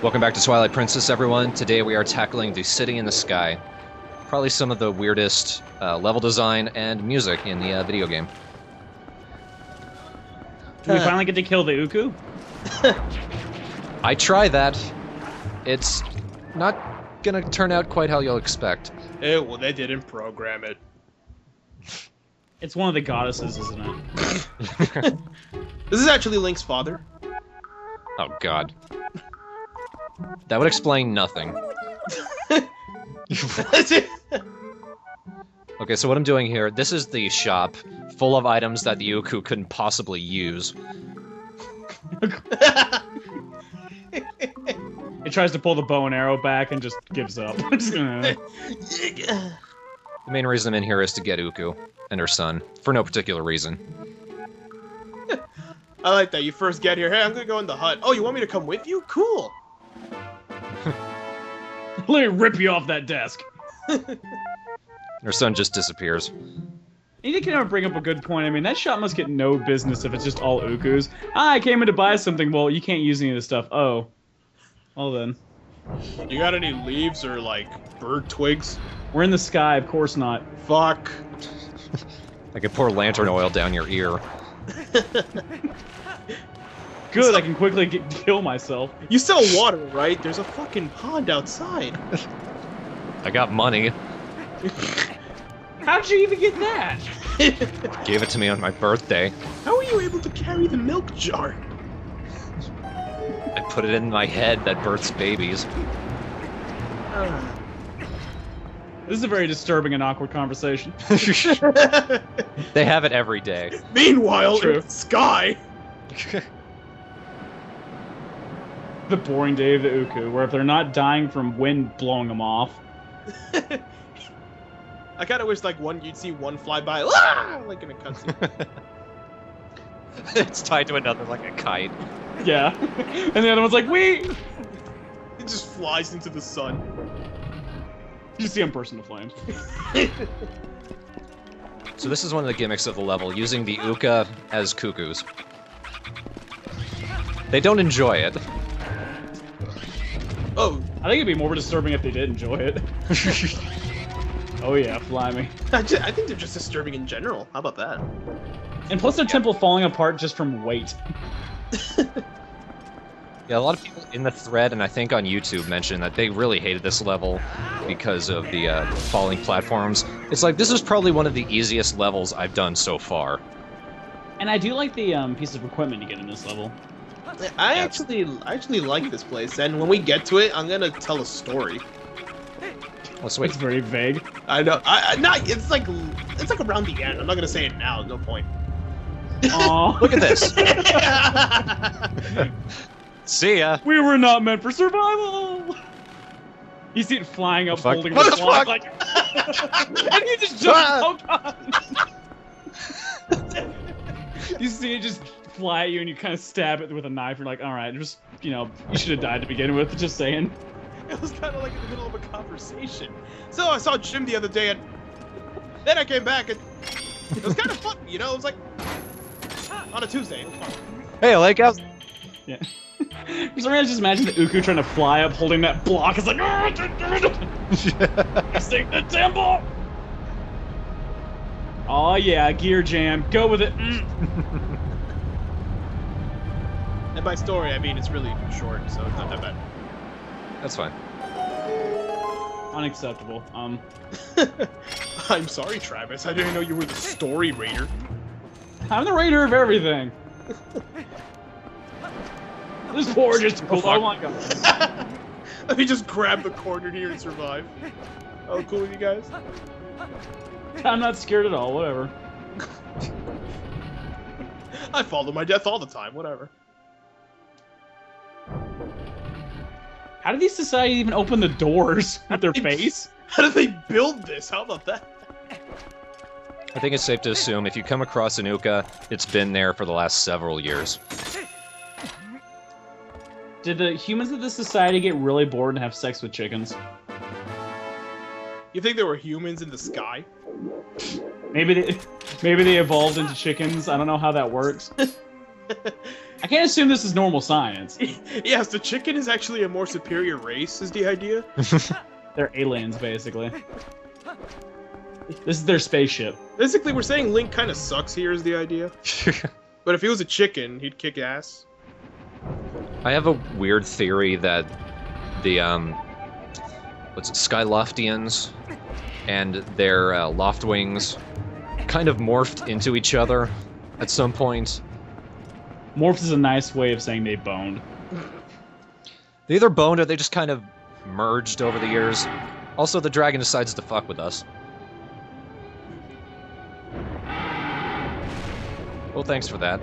Welcome back to Twilight Princess, everyone. Today we are tackling the City in the Sky. Probably some of the weirdest level design and music in the video game. Do we finally get to kill the Uku? I try that. It's not gonna turn out quite how you'll expect. Well, they didn't program it. It's one of the goddesses, isn't it? This is actually Link's father. Oh god. That would explain nothing. Okay, so what I'm doing here, this is the shop, full of items that the Uku couldn't possibly use. It tries to pull the bow and arrow back and just gives up. The main reason I'm in here is to get Uku and her son, for no particular reason. I like that. You first get here. Hey, I'm gonna go in the hut. Oh, you want me to come with you? Cool. Let me rip you off that desk. Her son just disappears. You can bring up a good point. I mean, that shop must get no business if it's just all Ukus. Ah, I came in to buy something. Well, you can't use any of this stuff. Oh. Well then. You got any leaves or, like, bird twigs? We're in the sky, of course not. Fuck. I could pour lantern oil down your ear. Good, I can quickly kill myself. You sell water, right? There's a fucking pond outside. I got money. How'd you even get that? Gave it to me on my birthday. How are you able to carry the milk jar? I put it in my head that births babies. This is a very disturbing and awkward conversation. They have it every day. Meanwhile, True. in the sky. The boring day of the Uku, where if they're not dying from wind blowing them off. I kind of wish, like, you'd see one fly by, ah! Like in a cutscene. It's tied to another like a kite. Yeah. And the other one's like, wee! It just flies into the sun. You see him burst into flames. So this is one of the gimmicks of the level, using the Uka as cuckoos. They don't enjoy it. Oh. I think it'd be more disturbing if they did enjoy it. Oh yeah, fly me. I think they're just disturbing in general. How about that? And plus their temple falling apart just from weight. Yeah, a lot of people in the thread, and I think on YouTube, mentioned that they really hated this level because of the falling platforms. It's like, this is probably one of the easiest levels I've done so far. And I do like the piece of equipment you get in this level. I actually like this place, and when we get to it, I'm gonna tell a story. Let's wait. It's very vague. I know. It's like around the end. I'm not gonna say it now. No point. Aww. Look at this. See ya. We were not meant for survival. You see it flying up, holding What the the block, fuck? like, and you just jump. Oh god. You see it just fly at you, and you kind of stab it with a knife. You're like, all right, just you should have died to begin with. Just saying. It was kind of like in the middle of a conversation. So I saw Jim the other day, and then I came back, and it was kind of fun. It was like on a Tuesday. It was fun. Hey, Lake out. Yeah. For some reason, I just imagine the Uku trying to fly up, holding that block. It's like, sing the temple. Oh yeah, gear jam. Go with it. And by story, I mean it's really short, so it's not that bad. That's fine. Unacceptable. I'm sorry, Travis. I didn't know you were the story raider. I'm the raider of everything. This poor just oh my god. Let me just grab the corner here and survive. Oh, cool with you guys? I'm not scared at all. Whatever. I fall to my death all the time. Whatever. How did these societies even open the doors with their face? How did they build this? How about that? I think it's safe to assume if you come across an Uka, it's been there for the last several years. Did the humans of this society get really bored and have sex with chickens? You think there were humans in the sky? Maybe they evolved into chickens. I don't know how that works. I I can't assume this is normal science. Yes, the chicken is actually a more superior race, is the idea. They're aliens, basically. This is their spaceship. Basically, we're saying Link kind of sucks here, is the idea. But if he was a chicken, he'd kick ass. I have a weird theory that the Skyloftians and their Loftwings kind of morphed into each other at some point. Morphed is a nice way of saying they boned. They either boned or they just kind of merged over the years. Also, the dragon decides to fuck with us. Well, thanks for that.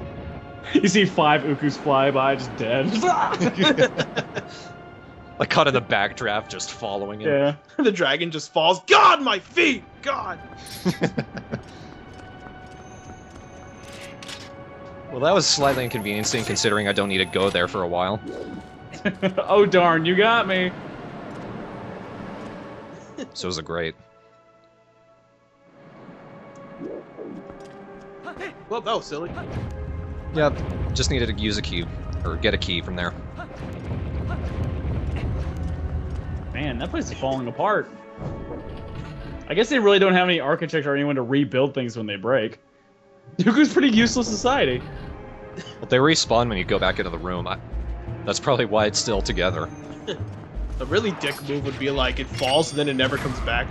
You see 5 Ukus fly by, just dead. Like caught in the backdraft, just following him. Yeah. The dragon just falls. God, my feet! God! Well, that was slightly inconveniencing, considering I don't need to go there for a while. Oh darn, you got me. So was it great. Well, that was silly. Yep, just needed to use a key, or get a key from there. Man, that place is falling apart. I guess they really don't have any architect or anyone to rebuild things when they break. Dooku's pretty useless society. Well, they respawn when you go back into the room. That's probably why it's still together. A really dick move would be like, it falls and then it never comes back.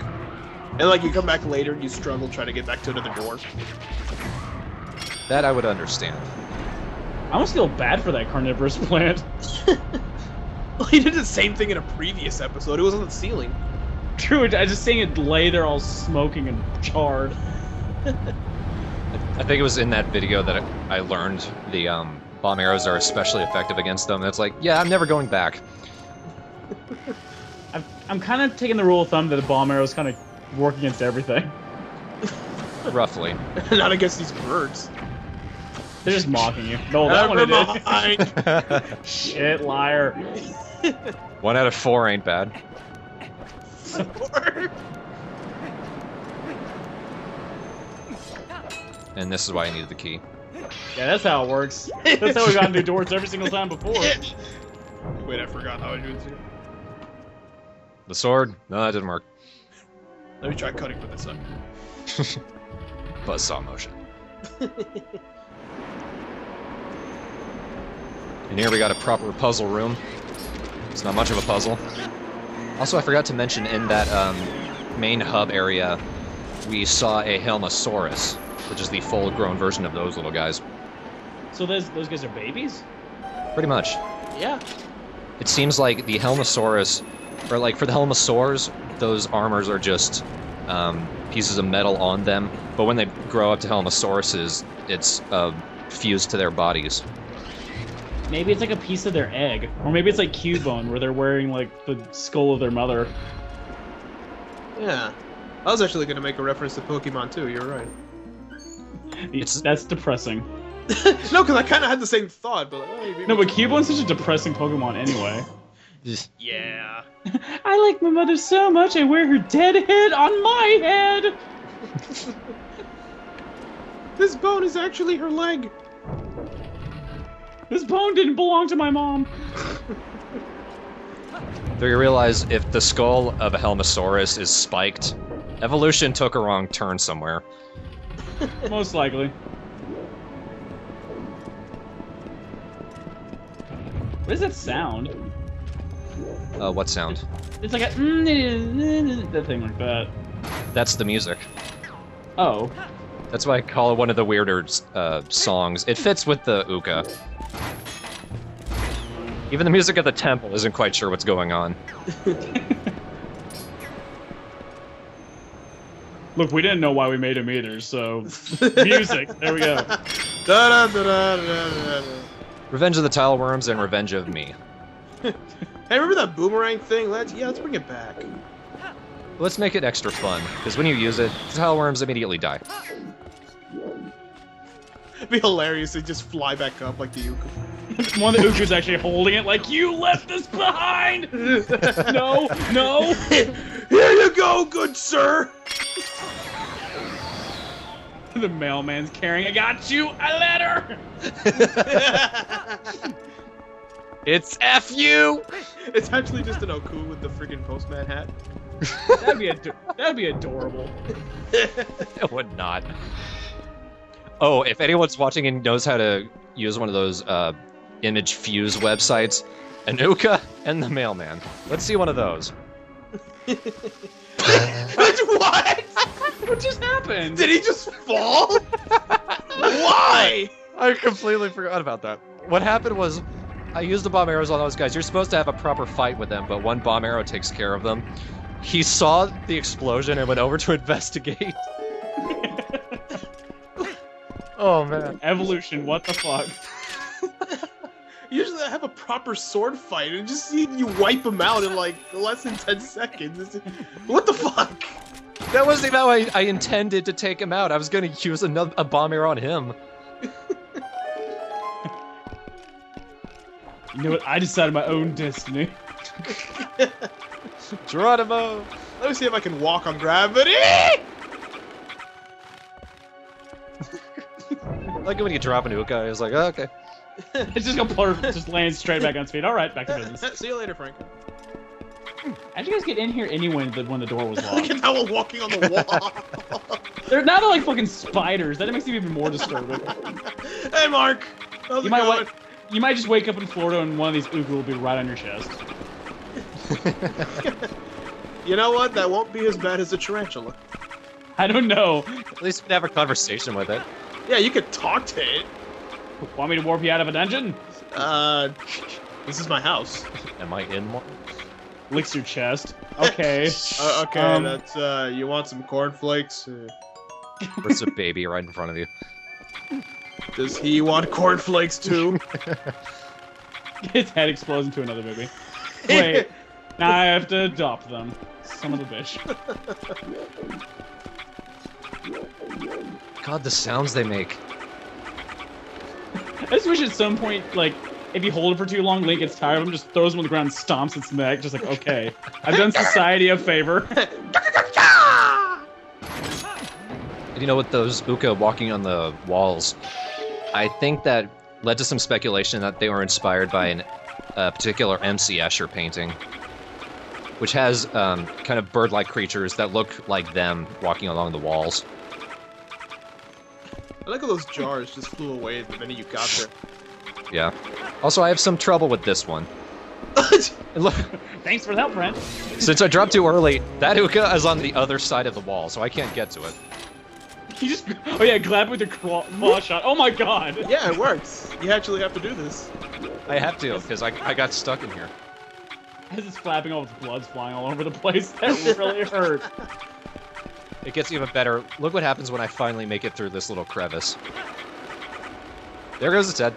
And like, you come back later and you struggle trying to get back to another door. That I would understand. I almost feel bad for that carnivorous plant. Well, he did the same thing in a previous episode. It was on the ceiling. True, I just seeing it lay there all smoking and charred. I think it was in that video that I learned the bomb arrows are especially effective against them. It's like, yeah, I'm never going back. I'm kind of taking the rule of thumb that a bomb arrows kind of work against everything. Roughly. Not against these birds. They're just mocking you. No, that one it is. Mind. Shit, liar. 1 out of 4 ain't bad. And this is why I needed the key. Yeah, that's how it works. That's how we got into doors every single time before. Wait, I forgot how I do this here. The sword? No, that didn't work. Let me try cutting with this up. Buzzsaw motion. And here we got a proper puzzle room. It's not much of a puzzle. Also, I forgot to mention in that main hub area, we saw a Helmosaurus, which is the full-grown version of those little guys. So those guys are babies? Pretty much. Yeah. It seems like the Helmosaurus, or like for the Helmosaurs, those armors are just pieces of metal on them, but when they grow up to Helmosauruses, it's fused to their bodies. Maybe it's like a piece of their egg. Or maybe it's like Cubone, where they're wearing like the skull of their mother. Yeah. I was actually going to make a reference to Pokemon too, you're right. That's depressing. No, because I kind of had the same thought, but like, oh, maybe No, but Cubone's such a depressing Pokemon anyway. yeah. I like my mother so much, I wear her dead head on my head! This bone is actually her leg. This bone didn't belong to my mom. Do you realize if the skull of a Helmosaurus is spiked, evolution took a wrong turn somewhere. Most likely. What is that sound? What sound? It's like a that thing like that. That's the music. Oh. That's why I call it one of the weirder songs. It fits with the Uka. Even the music of the temple isn't quite sure what's going on. Look, we didn't know why we made him either, so... Music, there we go. Da, da, da, da, da, da. Revenge of the Tile Worms and Revenge of Me. Hey, remember that boomerang thing? Let's bring it back. Let's make it extra fun, because when you use it, the Tile Worms immediately die. It'd be hilarious. They just fly back up like the Uka. One of the Uku's actually holding it like, you left us behind! No, no! Here you go, good sir! The mailman's carrying. I got you a letter. It's F-U! It's actually just an Oku with the freaking postman hat. That'd be adorable. It would not. Oh, if anyone's watching and knows how to use one of those image fuse websites, Anuka and the mailman. Let's see one of those. What? What just happened? Did he just fall? Why? I completely forgot about that. What happened was, I used the bomb arrows on those guys. You're supposed to have a proper fight with them, but one bomb arrow takes care of them. He saw the explosion and went over to investigate. Oh man. Evolution, what the fuck? Usually I have a proper sword fight and just see you wipe him out in like less than 10 seconds. What the fuck? That wasn't even how I intended to take him out. I was gonna use a bomb arrow on him. You know what? I decided my own destiny. Geronimo! Let me see if I can walk on gravity! Like when you drop into a guy, it's like, oh, okay. It's just gonna just land straight back on speed. All right, back to business. See you later, Frank. How'd you guys get in here anyway when the door was Look locked? at how we're walking on the wall. They're like fucking spiders. That makes it even more disturbing. Hey, Mark. How's it going? You might just wake up in Florida and one of these Ugu will be right on your chest. You know what? That won't be as bad as a tarantula. I don't know. At least we can have a conversation with it. Yeah, you could talk to it. Want me to warp you out of a dungeon? This is my house. Am I in one? Licks your chest. Okay. Okay, that's, you want some cornflakes? There's a baby right in front of you. Does he want cornflakes too? His head explodes into another baby. Wait. Now I have to adopt them. Son of a bitch. God, the sounds they make. I just wish at some point, like, if you hold it for too long, Link gets tired of him, just throws him on the ground and stomps its neck, just like, okay, I've done society a favor. And you know, with those Uka walking on the walls, I think that led to some speculation that they were inspired by a particular MC Escher painting, which has kind of bird-like creatures that look like them walking along the walls. I like how those jars just flew away the minute you got there. Yeah. Also, I have some trouble with this one. And look, Thanks for the help, friend. since I dropped too early, that Uka is on the other side of the wall, so I can't get to it. You just, oh yeah, grab with your claw shot. Oh my god. Yeah, it works. You actually have to do this. I have to, because I got stuck in here. As it's flapping, all its blood's flying all over the place. That really hurt. It gets even better. Look what happens when I finally make it through this little crevice. There goes its head.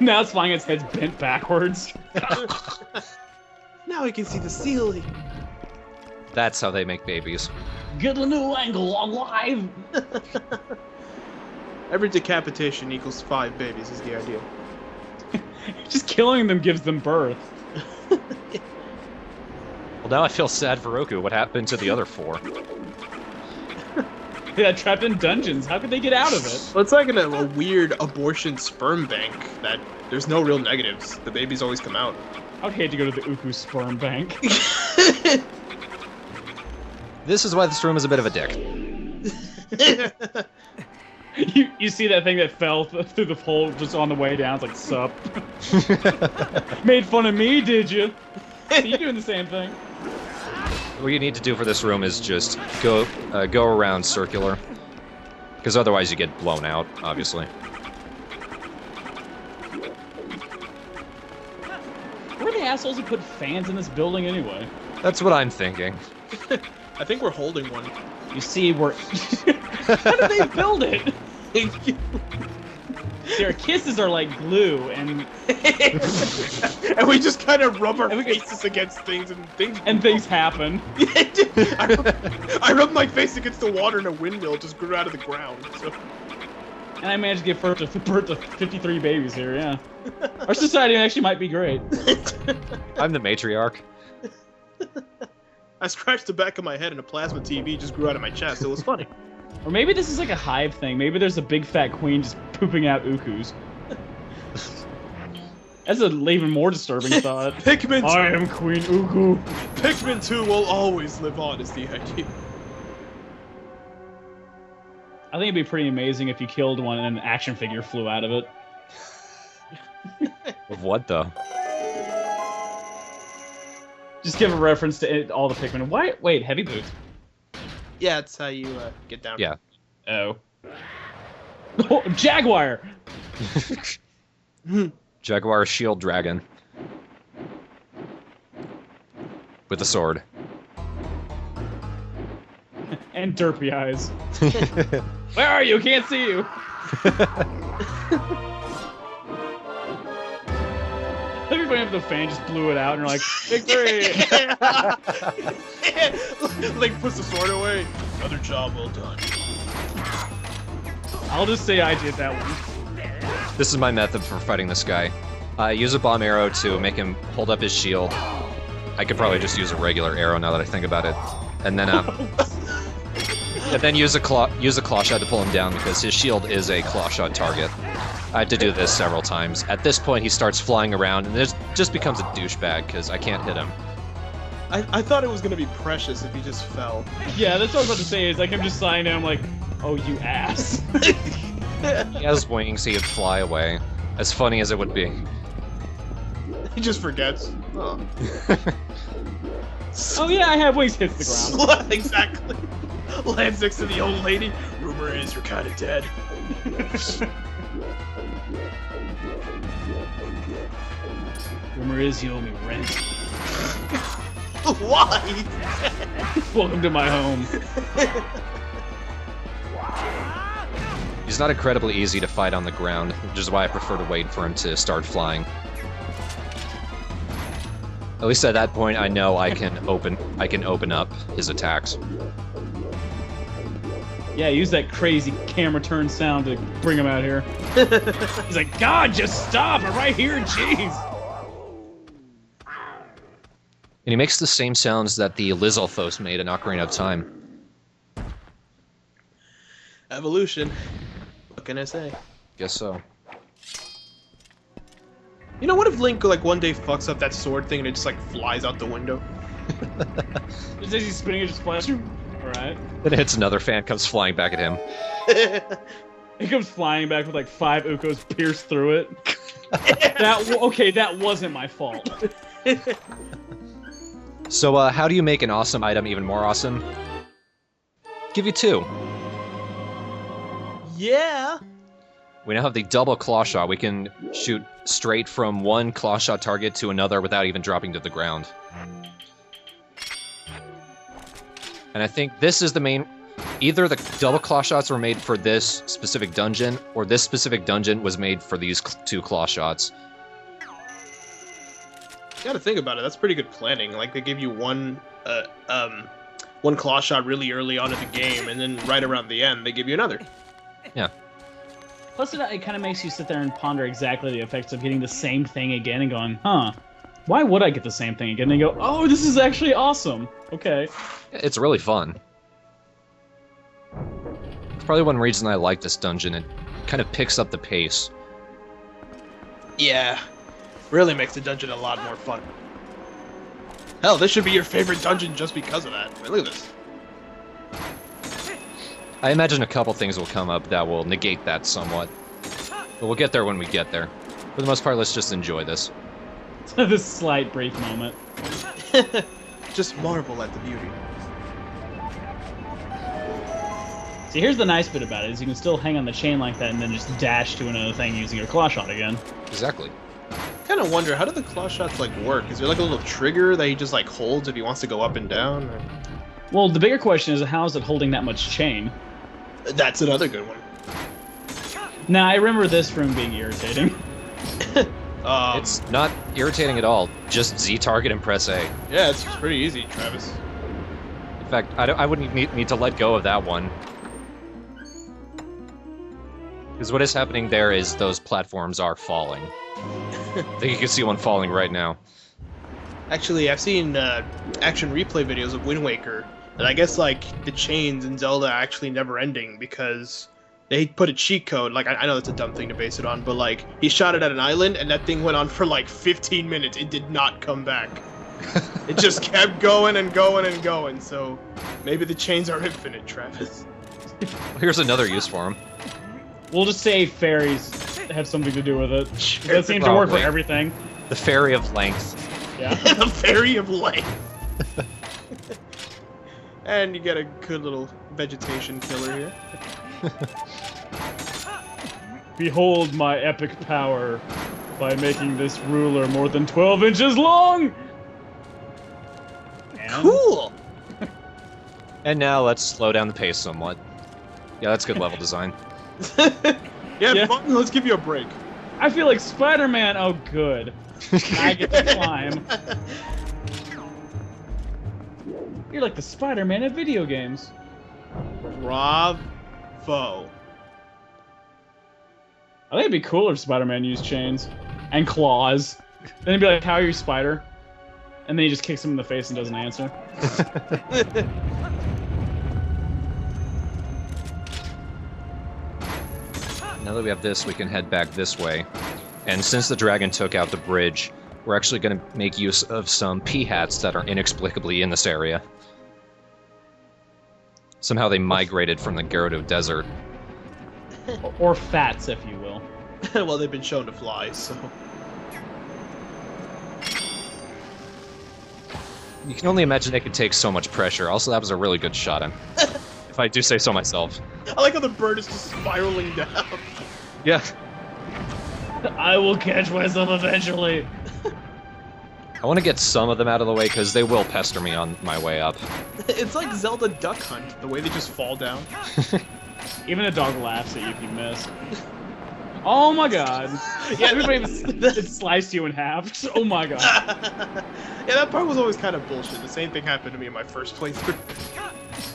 Now it's flying, its head's bent backwards. Now we can see the ceiling. That's how they make babies. Get a new angle, I'm live! Every decapitation equals 5 babies is the idea. Just killing them gives them birth. Well, now I feel sad for Roku. What happened to the other 4? They got trapped in dungeons. How could they get out of it? Well, it's like a weird abortion sperm bank that there's no real negatives. The babies always come out. I would hate to go to the Uku sperm bank. This is why this room is a bit of a dick. You see that thing that fell through the hole just on the way down? It's like, sup. Made fun of me, did you? So you doing the same thing. What you need to do for this room is just go around circular. Because otherwise you get blown out, obviously. Who are the assholes who put fans in this building anyway? That's what I'm thinking. I think we're holding one. You see, we're... How did they build it? Their kisses are like glue, and... And we just kind of rub our faces against things, and things happen. I rubbed my face against the water, and a windmill just grew out of the ground. So. And I managed to give birth to 53 babies here, yeah. Our society actually might be great. I'm the matriarch. I scratched the back of my head, and a plasma TV just grew out of my chest. It was funny. Or maybe this is like a hive thing. Maybe there's a big fat queen just pooping out ukus. That's an even more disturbing thought. Pikmin 2. I am Queen Uku. Pikmin 2 will always live on, is the idea. I think it'd be pretty amazing if you killed one and an action figure flew out of it. Of what, though? Just give a reference to all the Pikmin. Why? Wait, heavy boots. Yeah, that's how you get down. Yeah. Oh. Oh, Jaguar! Jaguar shield dragon. With a sword. And derpy eyes. Where are you? Can't see you. Everybody up the fan just blew it out, and you're like, victory! Link puts the sword away. Another job well done. I'll just say I did that one. This is my method for fighting this guy. I use a bomb arrow to make him hold up his shield. I could probably just use a regular arrow now that I think about it. And then use a claw shot to pull him down because his shield is a claw shot target. I had to do this several times. At this point, he starts flying around and it just becomes a douchebag because I can't hit him. I thought it was gonna be precious if he just fell. Yeah, that's what I was about to say. Is like I'm just sighing down, I'm like, oh, you ass. He has wings, he could fly away. As funny as it would be. He just forgets. Oh. Oh yeah, I have wings. Hits the ground. Exactly. Lands next to the old lady. Rumor is you're kind of dead. Rumor is you owe me rent. Why? Welcome to my home. He's not incredibly easy to fight on the ground, which is why I prefer to wait for him to start flying. At least at that point, I know I can open up his attacks. Yeah, use that crazy camera turn sound to bring him out here. He's like, God, just stop! I'm right here, jeez! And he makes the same sounds that the Lizalfos made in Ocarina of Time. Evolution. What can I say? Guess so. You know, what if Link, like, one day fucks up that sword thing and it just, like, flies out the window? Just as he's spinning, it just flies. Alright. Then it hits another fan, comes flying back at him. He comes flying back with, like, 5 Ukos pierced through it. Okay, that wasn't my fault. So, how do you make an awesome item even more awesome? Give you 2. Yeah. We now have the double claw shot. We can shoot straight from one claw shot target to another without even dropping to the ground. And I think this is the main... Either the double claw shots were made for this specific dungeon, or this specific dungeon was made for these 2 claw shots. You gotta think about it. That's pretty good planning. Like, they give you one claw shot really early on in the game, and then right around the end, they give you another. Yeah. Plus, it kind of makes you sit there and ponder exactly the effects of getting the same thing again and going, huh, why would I get the same thing again? And you go, oh, this is actually awesome. Okay. It's really fun. It's probably one reason I like this dungeon. It kind of picks up the pace. Yeah. Really makes the dungeon a lot more fun. Hell, this should be your favorite dungeon just because of that. I mean, look at this. I imagine a couple things will come up that will negate that somewhat. But we'll get there when we get there. For the most part, let's just enjoy this. This slight brief moment. Just marvel at the beauty. See, here's the nice bit about it, is you can still hang on the chain like that and then just dash to another thing using your claw shot again. Exactly. I kind of wonder, how do the claw shots, like, work? Is there, like, a little trigger that he just, like, holds if he wants to go up and down? Or... Well, the bigger question is, how is it holding that much chain? That's another good one. Now, I remember this from being irritating. It's not irritating at all. Just Z-target and press A. Yeah, it's pretty easy, Travis. In fact, I wouldn't need to let go of that one. Because what is happening there is those platforms are falling. I think you can see one falling right now. Actually, I've seen action replay videos of Wind Waker, And I guess like the chains in Zelda are actually never ending because they put a cheat code. Like I know that's a dumb thing to base it on, but like he shot it at an island and that thing went on for like 15 minutes. It did not come back. It just kept going and going and going. So maybe the chains are infinite, Travis. Here's another use for them. We'll just say fairies have something to do with it. Sure. That seems to work for Probably. everything. The Fairy of Length. Yeah. The Fairy of Light. And you get a good little vegetation killer here. Behold my epic power by making this ruler more than 12 inches long! And Cool! And now let's slow down the pace somewhat. Yeah, that's good level design. Yeah, fun. Let's give you a break. I feel like Spider-Man. Oh, good. I get to climb. You're like the Spider-Man of video games. Bravo. I think it'd be cooler if Spider-Man used chains and claws. Then he'd be like, "How are you, Spider?" And then he just kicks him in the face and doesn't answer. Now that we have this, we can head back this way. And since the dragon took out the bridge, we're actually going to make use of some pea-hats that are inexplicably in this area. Somehow they migrated from the Gerudo Desert. Or fats, if you will. Well, they've been shown to fly, so. You can only imagine they could take so much pressure. Also, that was a really good shot, if I do say so myself. I like how the bird is just spiraling down. Yeah. I will catch myself eventually. I want to get some of them out of the way, because they will pester me on my way up. It's like Zelda Duck Hunt, the way they just fall down. Even a dog laughs at you if you miss. Oh my god. Yeah, everybody it sliced you in half. Oh my god. Yeah, that part was always kind of bullshit. The same thing happened to me in my first playthrough.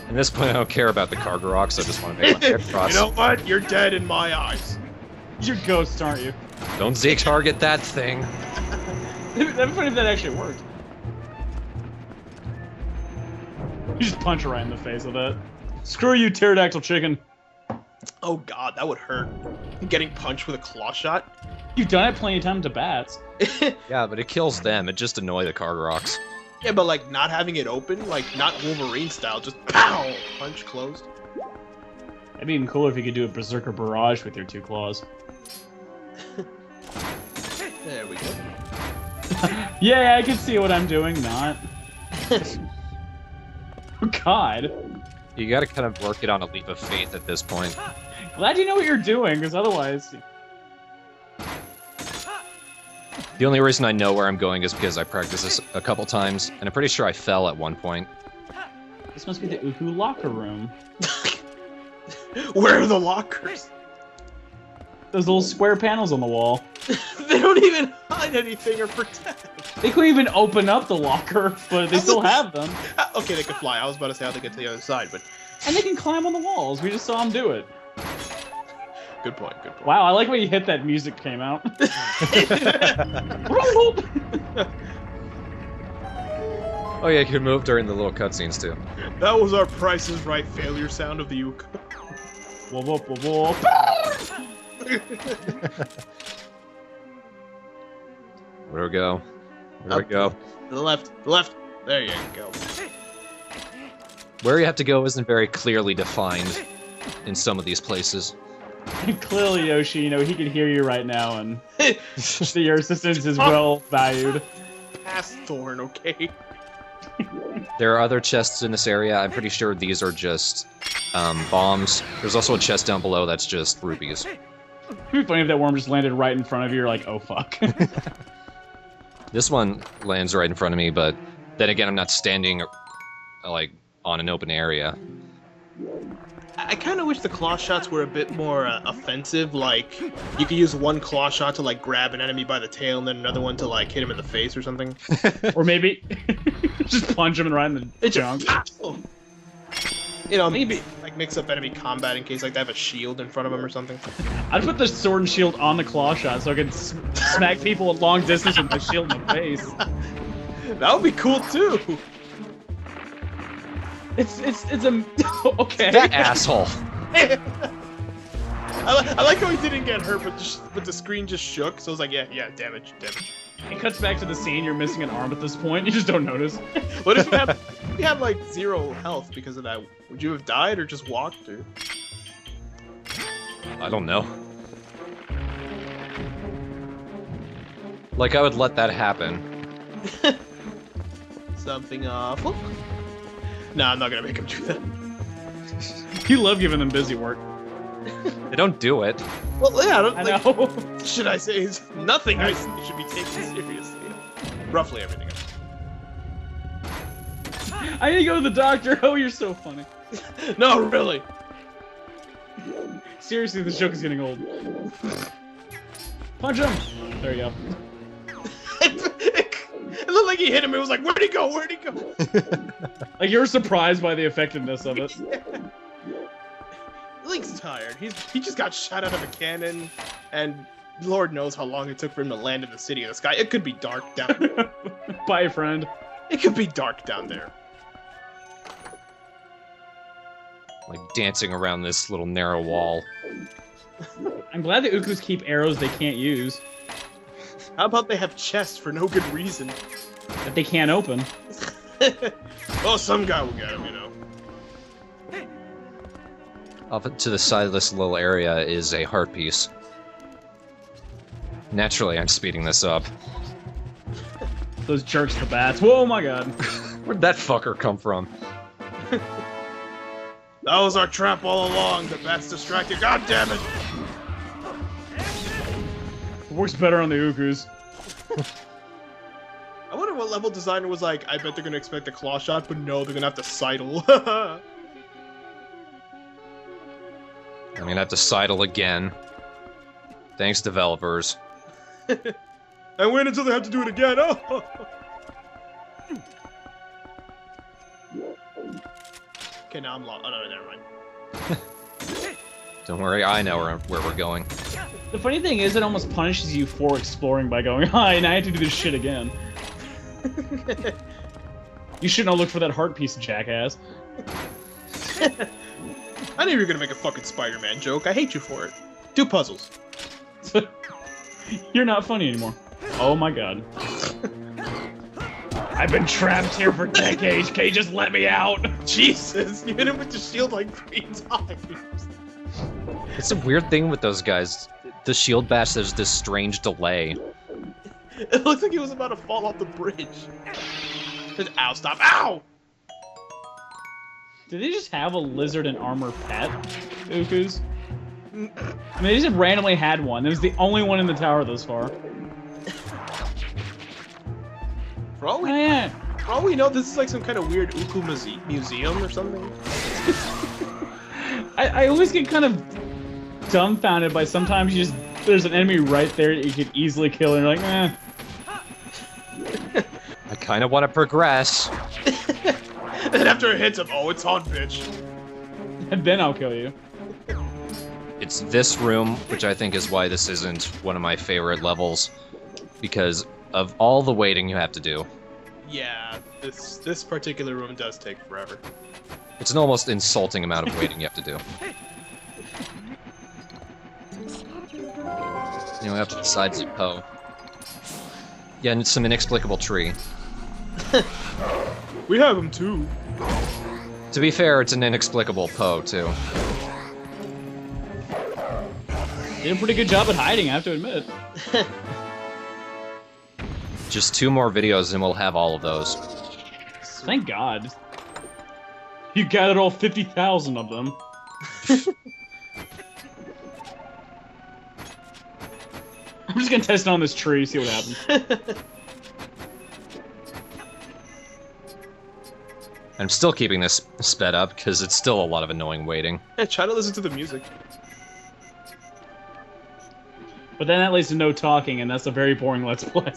At this point, I don't care about the cargo rocks, I just want to make my way across. You know what? You're dead in my eyes. You're ghosts, aren't you? Don't Z-target that thing. That'd be funny if that actually worked. You just punch her right in the face with it. Screw you, pterodactyl chicken. Oh god, that would hurt. Getting punched with a claw shot. You've done it plenty of times to bats. Yeah, but it kills them. It just annoys the cargo rocks. Yeah, but like not having it open, like not Wolverine style, just pow, punch closed. It'd be even cooler if you could do a berserker barrage with your two claws. There we go. Yeah, I can see what I'm doing, not. Oh god. You gotta kind of work it on a leap of faith at this point. Glad you know what you're doing, because otherwise... The only reason I know where I'm going is because I practiced this a couple times, and I'm pretty sure I fell at one point. This must be the Uhu locker room. Where are the lockers? Those little square panels on the wall. They don't even hide anything or protect. They couldn't even open up the locker, but they still have them. Okay, they can fly. I was about to say how they get to the other side, but And they can climb on the walls. We just saw them do it. good point, good point. Wow, I like when you hit that music came out. Oh yeah, you can move during the little cutscenes too. That was our Price is Right failure sound of the uke. Whoop, whoop, whoop, whoop. Where do we go? Where do we go? To the left, the left. There you go. Where you have to go isn't very clearly defined in some of these places. Clearly, Yoshi, you know, he can hear you right now, and your assistance is well valued. Past Thorn, okay? There are other chests in this area. I'm pretty sure these are just bombs. There's also a chest down below that's just rupees. It'd be funny if that worm just landed right in front of you. You're like, oh fuck. This one lands right in front of me, but then again, I'm not standing like on an open area. I kind of wish the claw shots were a bit more offensive. Like, you could use one claw shot to like grab an enemy by the tail, and then another one to like hit him in the face or something. Or maybe just punch him right in the junk. You know, maybe like mix up enemy combat in case like they have a shield in front of them or something. I'd put the sword and shield on the claw shot so I could smack people at long distance with my shield in the face. That would be cool too. It's a okay. That asshole. I like how he didn't get hurt, but the screen just shook. So I was like, yeah, damage. It cuts back to the scene. You're missing an arm at this point. You just don't notice. What if you had like 0 health because of that? Would you have died or just walked? Or... I don't know. Like, I would let that happen. Something awful? No, I'm not gonna make him do that. You love giving them busy work. They don't do it. Well, yeah, I know. Should I say is nothing I should be taken seriously. Roughly everything else. I need to go to the doctor. Oh, you're so funny. No, really. Seriously, this joke is getting old. Punch him! There you go. It looked like he hit him. It was like, where'd he go? Where'd he go? Like, you're surprised by the effectiveness of it. Yeah. Link's tired. He just got shot out of a cannon, and Lord knows how long it took for him to land in the city of the sky. It could be dark down there. Bye, friend. It could be dark down there. Like, dancing around this little narrow wall. I'm glad the Ukus keep arrows they can't use. How about they have chests for no good reason? That they can't open. Well, some guy will get them, you know. Off to the side of this little area is a heart piece. Naturally, I'm speeding this up. Those jerks the bats. Whoa, my god. Where'd that fucker come from? That was our trap all along. The bat's distracted. God damn it! It works better on the Ukus. I wonder what level designer was like. I bet they're gonna expect a claw shot, but no, they're gonna have to sidle. I'm gonna have to sidle again. Thanks, developers. And wait until they have to do it again. Oh. Okay, now I'm lost. Oh no, never mind. Don't worry, I know where we're going. The funny thing is, it almost punishes you for exploring by going, hi, and I have to do this shit again. You shouldn't have looked for that heart piece, jackass. I knew you were gonna make a fucking Spider-Man joke. I hate you for it. Do puzzles. You're not funny anymore. Oh my god. I've been trapped here for decades. Can you just let me out? Jesus, you hit him with the shield like 3 times. It's a weird thing with those guys. The shield bash, there's this strange delay. It looks like he was about to fall off the bridge. Ow, stop. Ow! Did they just have a lizard and armor pet, Ukus? I mean, they just randomly had one. It was the only one in the tower thus far. For all we know, this is like some kind of weird Uku museum or something. I always get kind of dumbfounded by sometimes there's an enemy right there that you could easily kill and you're like, eh. I kind of want to progress. And after it hits him, oh, it's on, bitch. And then I'll kill you. It's this room, which I think is why this isn't one of my favorite levels, because of all the waiting you have to do. Yeah, this particular room does take forever. It's an almost insulting amount of waiting you have to do. You know, after the sides of Poe. Yeah, and it's some inexplicable tree. We have him too. To be fair, it's an inexplicable Poe, too. Did a pretty good job at hiding, I have to admit. Just 2 more videos and we'll have all of those. Thank God. You gathered all 50,000 of them. I'm just gonna test it on this tree, see what happens. I'm still keeping this sped up, because it's still a lot of annoying waiting. Yeah, try to listen to the music. But then that leads to no talking, and that's a very boring Let's Play.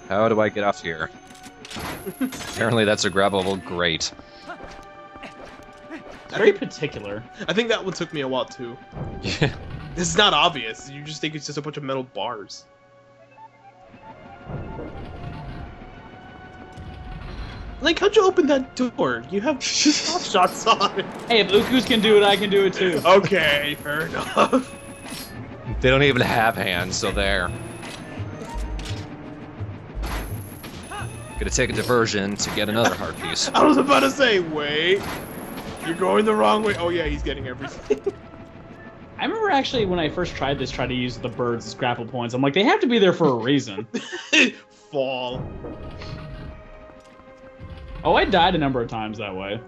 How do I get off here? Apparently that's a grabbable grate. It's very particular. I think that one took me a while too. Yeah. This is not obvious. You just think it's just a bunch of metal bars. Link, how'd you open that door? You have shots on it. Hey, if Ukus can do it, I can do it too. Okay, fair enough. They don't even have hands, so there. Gonna take a diversion to get another heart piece. I was about to say, wait. You're going the wrong way. Oh yeah, he's getting everything. I remember actually when I first tried this, tried to use the birds as grapple points. I'm like, they have to be there for a reason. Fall. Oh, I died a number of times that way.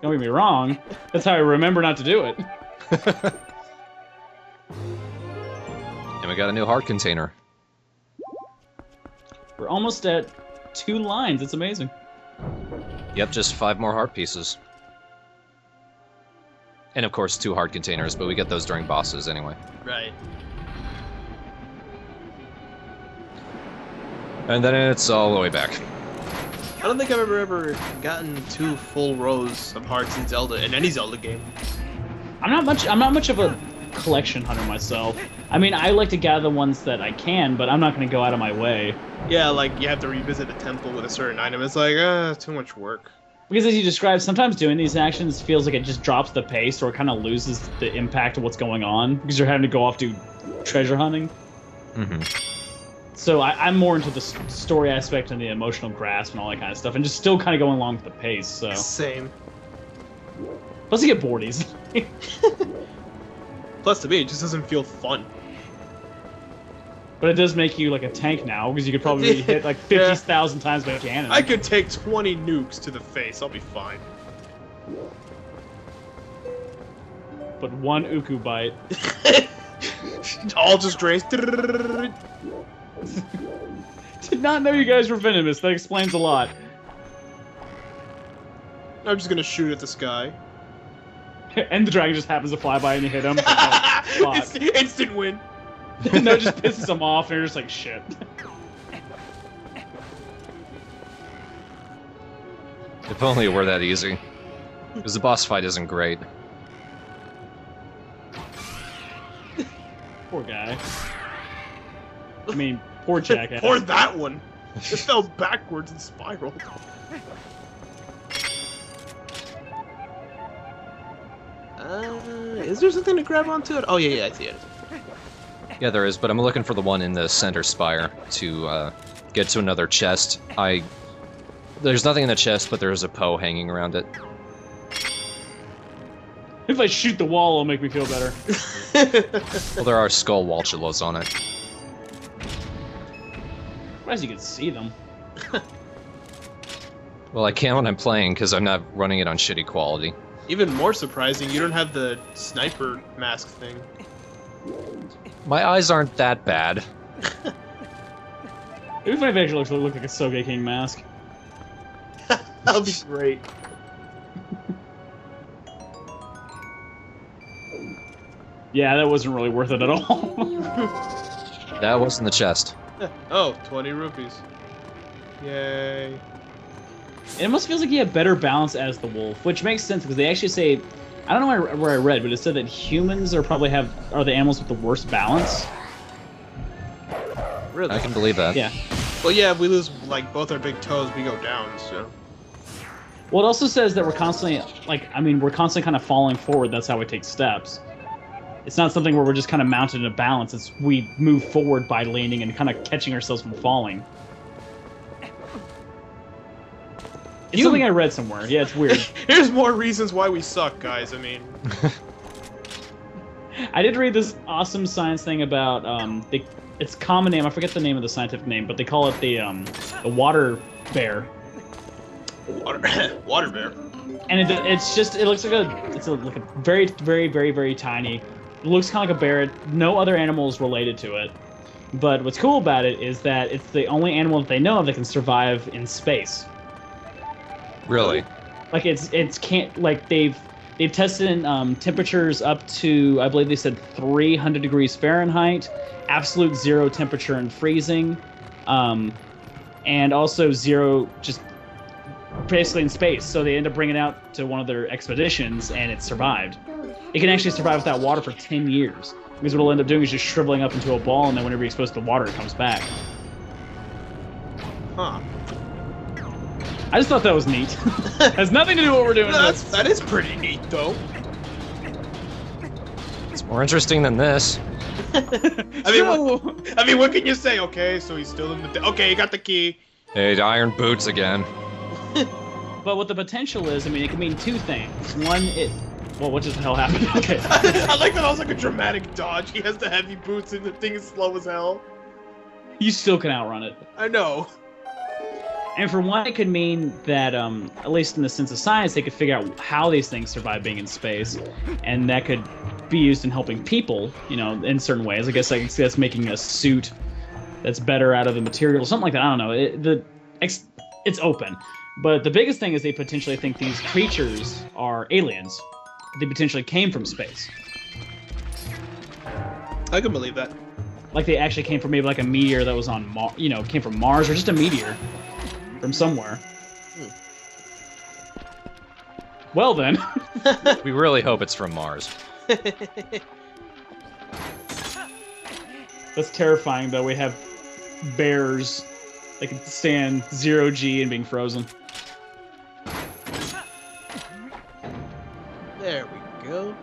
Don't get me wrong. That's how I remember not to do it. And we got a new heart container. We're almost at 2 lines. It's amazing. Yep, just 5 more heart pieces. And of course 2 heart containers, but we get those during bosses anyway. Right. And then it's all the way back. I don't think I've ever gotten 2 full rows of hearts in Zelda, in any Zelda game. I'm not much of a collection hunter myself. I mean, I like to gather the ones that I can, but I'm not going to go out of my way. Yeah, like, you have to revisit a temple with a certain item. It's like, too much work. Because as you described, sometimes doing these actions feels like it just drops the pace or it kind of loses the impact of what's going on because you're having to go off do treasure hunting. Mm-hmm. So I'm more into the story aspect and the emotional grasp and all that kind of stuff, and just still kind of going along with the pace. So Same. plus you get bored easily. Plus, to me, it just doesn't feel fun. But it does make you like a tank now because you could probably hit like 50,000 times by cannon. I could take 20 nukes to the face. I'll be fine. But 1 Uku bite. All just drains. Did not know you guys were venomous. That explains a lot. I'm just gonna shoot at the sky. And the dragon just happens to fly by and you hit him. Instant win. And that just pisses him off, and you're just like, shit. If only it were that easy. Because the boss fight isn't great. Poor guy. I mean, poor jackass. Poor that one. It fell backwards and spiraled. Is there something to grab onto it? Oh yeah, I see it. Yeah, there is, but I'm looking for the one in the center spire to get to another chest. There's nothing in the chest, but there is a Poe hanging around it. If I shoot the wall, it'll make me feel better. Well, there are skull Walchulas on it. As you can see them. Well, I can't when I'm playing, because I'm not running it on shitty quality. Even more surprising, you don't have the sniper mask thing. My eyes aren't that bad. It'd be funny if it actually looked like a Soge King mask. That'll be great. Yeah, that wasn't really worth it at all. That was in the chest. Oh, 20 rupees. Yay. It almost feels like you have better balance as the wolf, which makes sense because they actually say, I don't know where I read, but it said that humans are the animals with the worst balance. Really? I can believe that. Yeah. Well, yeah, if we lose like both our big toes, we go down. So. Well, it also says that we're constantly kind of falling forward. That's how we take steps. It's not something where we're just kind of mounted in a balance. It's we move forward by leaning and kind of catching ourselves from falling. It's something I read somewhere. Yeah, it's weird. Here's more reasons why we suck, guys. I mean, I did read this awesome science thing about it's a common name. I forget the name of the scientific name, but they call it the water bear. water bear. And it looks like a very, very, very, very tiny. It looks kind of like a bear. No other animal is related to it. But what's cool about it is that it's the only animal that they know of that can survive in space. Really? Like they've tested in temperatures up to, I believe they said 300 degrees Fahrenheit, absolute zero temperature and freezing, and also zero just basically in space. So they end up bringing it out to one of their expeditions, and it survived. It can actually survive without water for 10 years. Because what it'll end up doing is just shriveling up into a ball, and then whenever you're exposed to water, it comes back. Huh. I just thought that was neat. Has nothing to do with what we're doing. No, that is pretty neat, though. It's more interesting than this. I mean, what can you say? Okay, so he's still in the... Okay, he got the key. Hey, iron boots again. But what the potential is, I mean, it can mean two things. One, well, what just the hell happened? Okay. I like that I was like a dramatic dodge. He has the heavy boots and the thing is slow as hell. You still can outrun it. I know. And for one, it could mean that, at least in the sense of science, they could figure out how these things survive being in space, and that could be used in helping people, you know, in certain ways. I guess that's making a suit that's better out of the material, something like that. I don't know. It's open. But the biggest thing is they potentially think these creatures are aliens. They potentially came from space. I can believe that. Like they actually came from maybe like a meteor that was on Mars, you know, came from Mars, or just a meteor from somewhere. Well then. We really hope it's from Mars. That's terrifying, though. We have bears that can stand 0G and being frozen. There we go.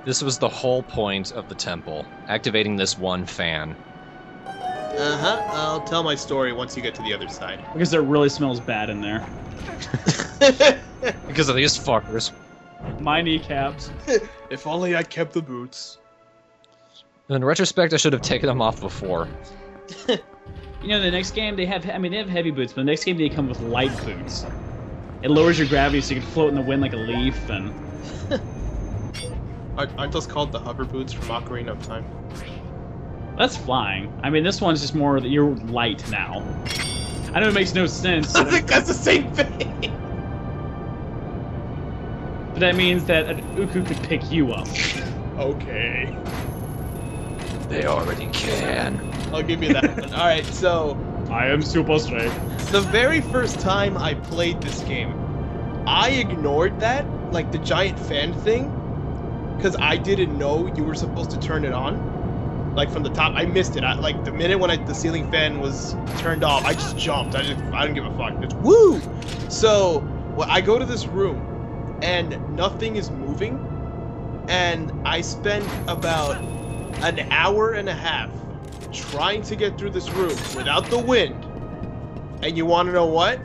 This was the whole point of the temple, activating this one fan. Uh-huh. I'll tell my story once you get to the other side. Because it really smells bad in there. Because of these fuckers. My kneecaps. If only I kept the boots. In retrospect, I should have taken them off before. You know, the next game, they have heavy boots, but the next game they come with light boots. It lowers your gravity so you can float in the wind like a leaf, and... Aren't those called the hover boots from Ocarina of Time? That's flying. I mean, this one's just more that you're light now. I know it makes no sense. I think that's the same thing! But that means that an Uku could pick you up. Okay. They already can. I'll give you that one. Alright, so... I am super straight. The very first time I played this game, I ignored that, like the giant fan thing, because I didn't know you were supposed to turn it on. Like from the top, I missed it. Like the minute when the ceiling fan was turned off, I just jumped. I didn't give a fuck. It's woo! So, I go to this room, and nothing is moving, and I spent about an hour and a half trying to get through this room without the wind. And you want to know what?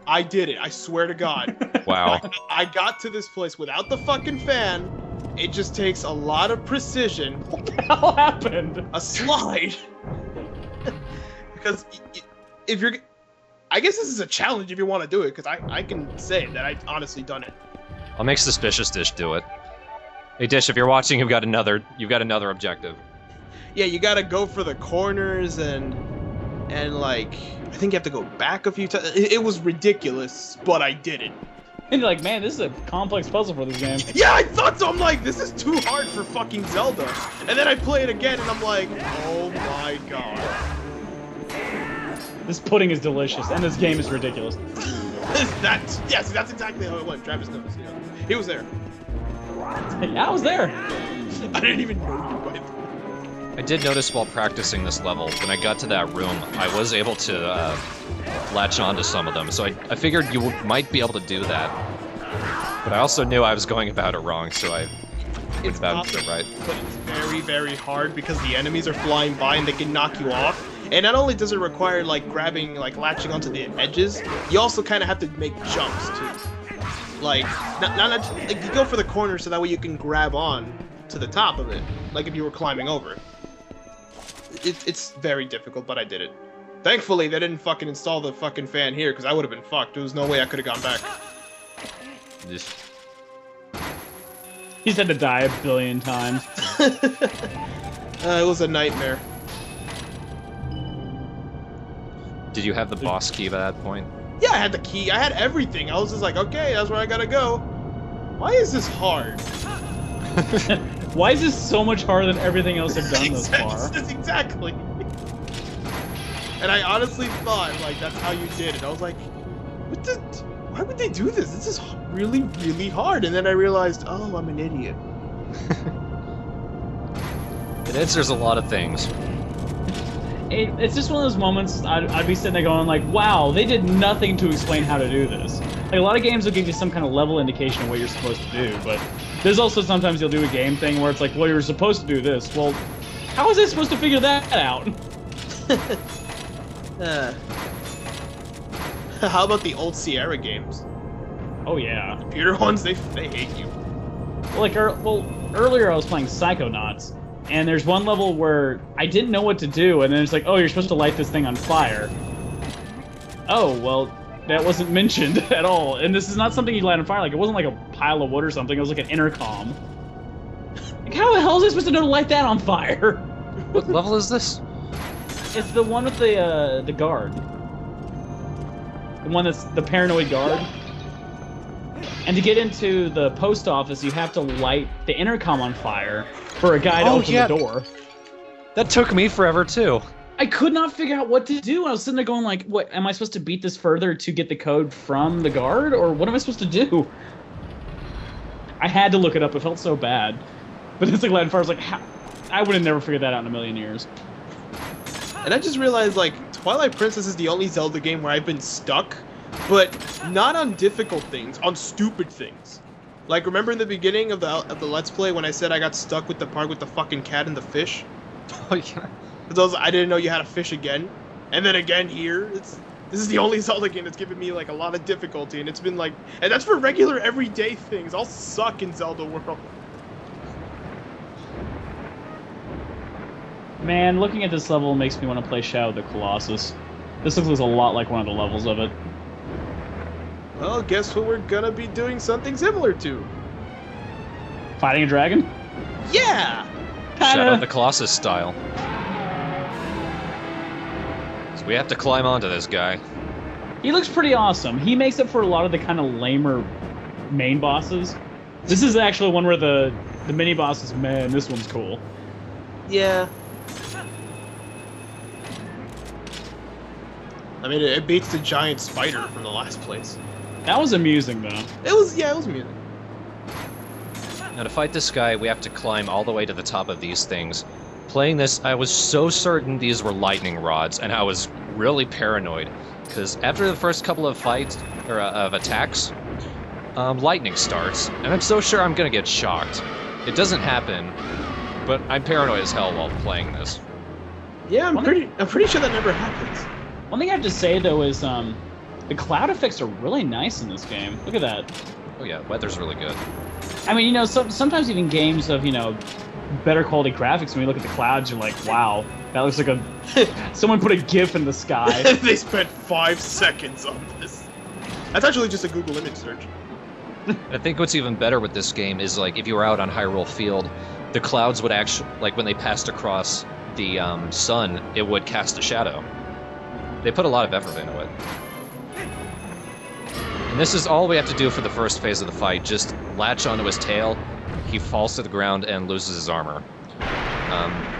I did it. I swear to God. Wow. I got to this place without the fucking fan. It just takes a lot of precision. What the hell happened? A slide. Because if you're... I guess this is a challenge if you want to do it, because I can say that I've honestly done it. I'll make Suspicious Dish do it. Hey Dish, if you're watching, you've got another objective. Yeah, you gotta go for the corners and like, I think you have to go back a few times. It was ridiculous, but I did it. And you're like, man, this is a complex puzzle for this game. Yeah, I thought so. I'm like, this is too hard for fucking Zelda. And then I play it again, and I'm like, oh my god. This pudding is delicious, and this game is ridiculous. Yes, that's exactly how it went. Travis knows. You know, he was there. Yeah, I was there. I didn't even know you went. I did notice while practicing this level, when I got to that room, I was able to latch onto some of them, so I figured you might be able to do that. But I also knew I was going about it wrong, so I went about it right. But it's very, very hard because the enemies are flying by and they can knock you off. And not only does it require like grabbing, like latching onto the edges, you also kind of have to make jumps too. Like, like you go for the corner so that way you can grab on to the top of it, like if you were climbing over. It's very difficult, but I did it. Thankfully, they didn't fucking install the fucking fan here, because I would have been fucked. There was no way I could have gone back. He's had to die a billion times. It was a nightmare. Did you have the boss key by that point? Yeah, I had the key. I had everything. I was just like, okay, that's where I gotta go. Why is this hard? Why is this so much harder than everything else I've done thus far? Exactly. And I honestly thought, like, that's how you did it. I was like, why would they do this? This is really, really hard. And then I realized, oh, I'm an idiot. It answers a lot of things. It's just one of those moments I'd be sitting there going like, wow, they did nothing to explain how to do this. Like, a lot of games will give you some kind of level indication of what you're supposed to do, but there's also sometimes you'll do a game thing where it's like, well, you're supposed to do this. Well, how was I supposed to figure that out? How about the old Sierra games? Oh yeah. Computer ones, they hate you. Like, earlier I was playing Psychonauts, and there's one level where I didn't know what to do, and then it's like, oh, you're supposed to light this thing on fire. Oh, well, that wasn't mentioned at all. And this is not something you light on fire. Like, it wasn't like a pile of wood or something. It was like an intercom. Like, how the hell is I supposed to know to light that on fire? What level is this? It's the one with the guard. The one that's the paranoid guard. And to get into the post office, you have to light the intercom on fire for a guy to open the door. That took me forever, too. I could not figure out what to do. I was sitting there going like, what, am I supposed to beat this further to get the code from the guard? Or what am I supposed to do? I had to look it up. It felt so bad. But it's like lighting fire. I was like, how? I would have never figured that out in a million years. And I just realized, like, Twilight Princess is the only Zelda game where I've been stuck, but not on difficult things, on stupid things. Like, remember in the beginning of the Let's Play when I said I got stuck with the part with the fucking cat and the fish? Oh, yeah. Because I didn't know you had to fish again. And then again here, this is the only Zelda game that's given me, like, a lot of difficulty, and it's been, like... And that's for regular, everyday things. I'll suck in Zelda World. Man, looking at this level makes me want to play Shadow of the Colossus. This looks a lot like one of the levels of it. Well, guess what we're gonna be doing something similar to? Fighting a dragon? Yeah! Shadow of the Colossus style. So we have to climb onto this guy. He looks pretty awesome. He makes up for a lot of the kind of lamer main bosses. This is actually one where the mini bosses, man, this one's cool. Yeah. I mean, it beats the giant spider from the last place. That was amusing, though. It was amusing. Now to fight this guy, we have to climb all the way to the top of these things. Playing this, I was so certain these were lightning rods, and I was really paranoid. Because after the first couple of fights, or of attacks, lightning starts, and I'm so sure I'm gonna get shocked. It doesn't happen, but I'm paranoid as hell while playing this. Yeah, I'm pretty sure that never happens. One thing I have to say, though, is the cloud effects are really nice in this game. Look at that. Oh yeah, weather's really good. I mean, you know, sometimes even games of, you know, better quality graphics, when you look at the clouds, you're like, wow, that looks like someone put a GIF in the sky. They spent 5 seconds on this. That's actually just a Google image search. I think what's even better with this game is, like, if you were out on Hyrule Field, the clouds would actually, like, when they passed across the sun, it would cast a shadow. They put a lot of effort into it. And this is all we have to do for the first phase of the fight. Just latch onto his tail, he falls to the ground and loses his armor.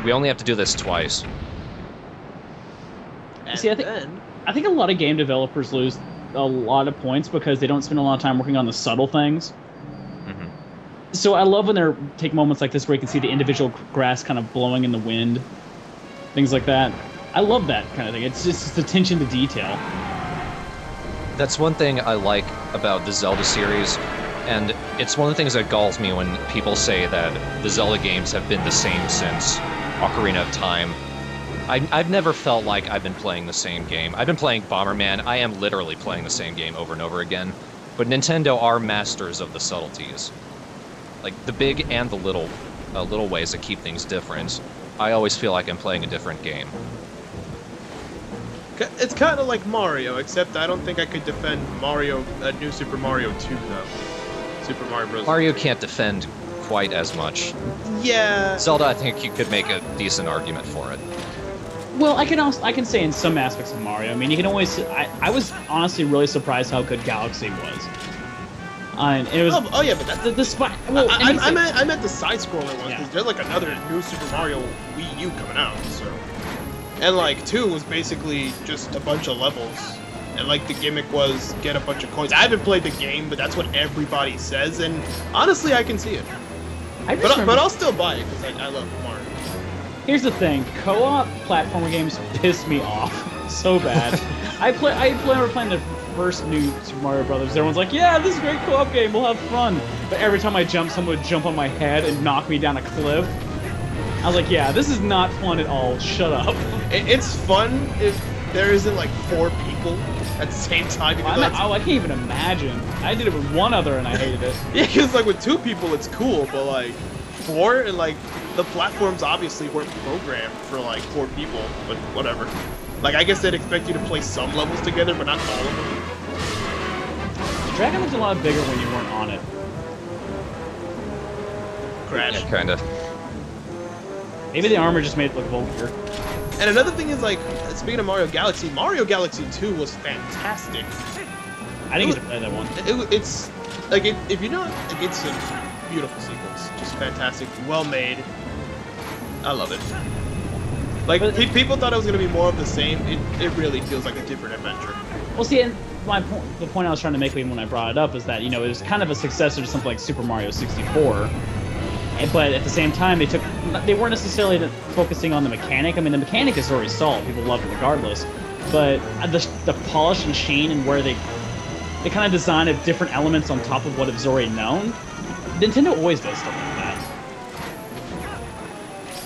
We only have to do this twice. And see, I think a lot of game developers lose a lot of points because they don't spend a lot of time working on the subtle things. Mm-hmm. So I love when they take moments like this where you can see the individual grass kind of blowing in the wind. Things like that. I love that kind of thing. It's just attention to detail. That's one thing I like about the Zelda series, and it's one of the things that galls me when people say that the Zelda games have been the same since Ocarina of Time. I've never felt like I've been playing the same game. I've been playing Bomberman. I am literally playing the same game over and over again. But Nintendo are masters of the subtleties. Like, the big and the little ways that keep things different. I always feel like I'm playing a different game. It's kind of like Mario, except I don't think I could defend New Super Mario 2, though. Super Mario Bros. Mario can't defend quite as much. Yeah. Zelda, I think you could make a decent argument for it. Well, I can say in some aspects of Mario. I mean, you can always. I was honestly really surprised how good Galaxy was. And it was. Oh yeah, but that's well, I meant the side-scroller ones, because Yeah. there's like another New Super Mario Wii U coming out, so. And like 2 was basically just a bunch of levels, and like the gimmick was get a bunch of coins. I haven't played the game, but that's what everybody says, and honestly, I can see it. But I'll still buy it because I love Mario. Here's the thing, co-op platformer games piss me off so bad. I remember playing the first new Super Mario Brothers. Everyone's like, yeah, this is a great co-op game, we'll have fun. But every time I jump, someone would jump on my head and knock me down a cliff. I was like, yeah, this is not fun at all, shut up. It's fun if there isn't like 4 people at the same time. I can't even imagine. I did it with one other and I hated it. Yeah, because like with 2 people it's cool, but like 4 and like the platforms obviously weren't programmed for like 4 people, but whatever. Like I guess they'd expect you to play some levels together, but not all of them. The dragon looked a lot bigger when you weren't on it. Crash. Yeah, kind of. Maybe the armor just made it look bulkier. And another thing is like, speaking of Mario Galaxy 2 was fantastic. I didn't get to play that one. It's like if you know, like it's a beautiful sequence, just fantastic, well made. I love it. Like people thought it was gonna be more of the same. It really feels like a different adventure. Well, see, and the point I was trying to make when I brought it up is that, you know, it was kind of a successor to something like Super Mario 64. But at the same time, they weren't necessarily focusing on the mechanic. I mean, the mechanic is already solid. People love it regardless. But the polish and sheen and where they kind of design different elements on top of what is already known. Nintendo always does stuff like that.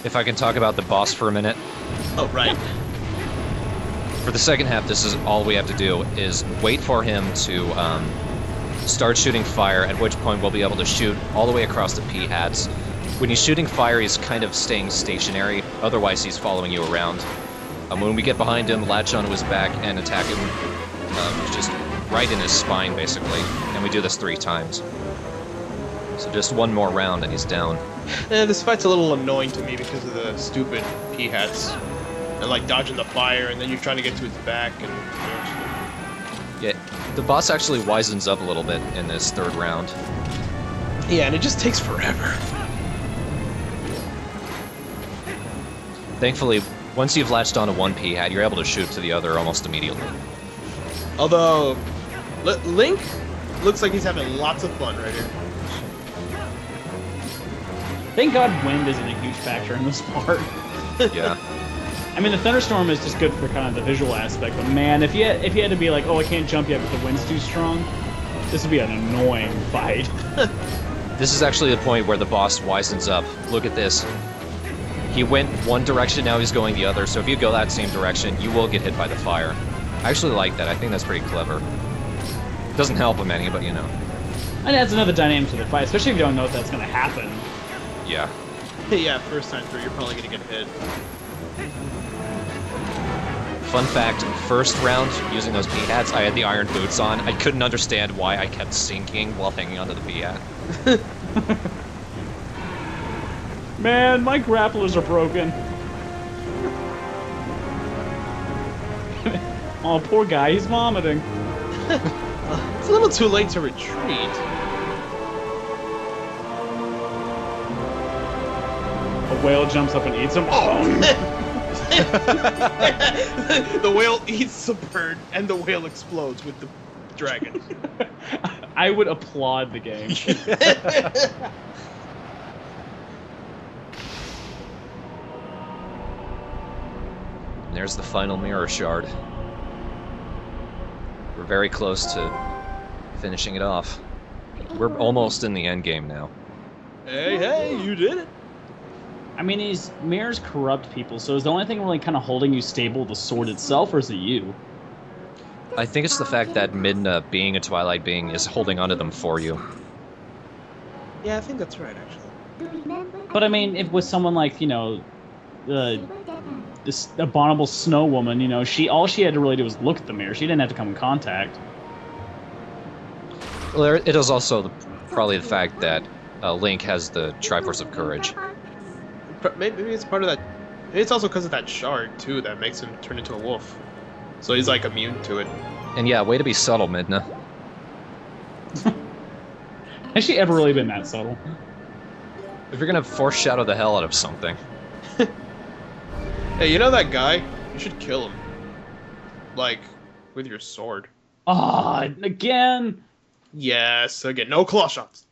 If I can talk about the boss for a minute. Oh, right. For the second half, this is all we have to do is wait for him to start shooting fire, at which point we'll be able to shoot all the way across the P-hats. When he's shooting fire, he's kind of staying stationary, otherwise he's following you around. When we get behind him, latch onto his back and attack him just right in his spine, basically. And we do this 3 times. So just one more round and he's down. This fight's a little annoying to me because of the stupid P-hats. And like dodging the fire, and then you're trying to get to his back, and... Yeah, the boss actually wisens up a little bit in this 3rd round. Yeah, and it just takes forever. Thankfully, once you've latched onto one P-hat, you're able to shoot to the other almost immediately. Although, Link looks like he's having lots of fun right here. Thank God wind isn't a huge factor in this part. Yeah. I mean, the thunderstorm is just good for kind of the visual aspect, but man, if you had to be like, oh, I can't jump yet, but the wind's too strong, this would be an annoying fight. This is actually the point where the boss wisens up. Look at this. He went one direction, now he's going the other, so if you go that same direction, you will get hit by the fire. I actually like that. I think that's pretty clever. Doesn't help him any, but you know. And it adds another dynamic to the fight, especially if you don't know if that's going to happen. Yeah. Yeah, first time through, you're probably going to get hit. Fun fact, first round, using those P-hats, I had the iron boots on. I couldn't understand why I kept sinking while hanging onto the P-hat. Man, my grapplers are broken. Oh, poor guy, he's vomiting. It's a little too late to retreat. A whale jumps up and eats him. Oh. The whale eats the bird, and the whale explodes with the dragon. I would applaud the game. And there's the final mirror shard. We're very close to finishing it off. We're almost in the end game now. Hey, you did it. I mean, these mirrors corrupt people, so is the only thing really kind of holding you stable the sword itself, or is it you? I think it's the fact that Midna, being a Twilight being, is holding onto them for you. Yeah, I think that's right, actually. But I mean, if with someone like, you know, this abominable snow woman, you know, all she had to really do was look at the mirror. She didn't have to come in contact. Well, it is also probably the fact that Link has the Triforce of Courage. Maybe it's part of that. Maybe it's also because of that shard too that makes him turn into a wolf. So he's like immune to it. And yeah, way to be subtle, Midna. Has she ever really been that subtle? If you're gonna foreshadow the hell out of something. Hey, you know that guy? You should kill him. Like, with your sword. Ah, again? Yes, again, no claw shots.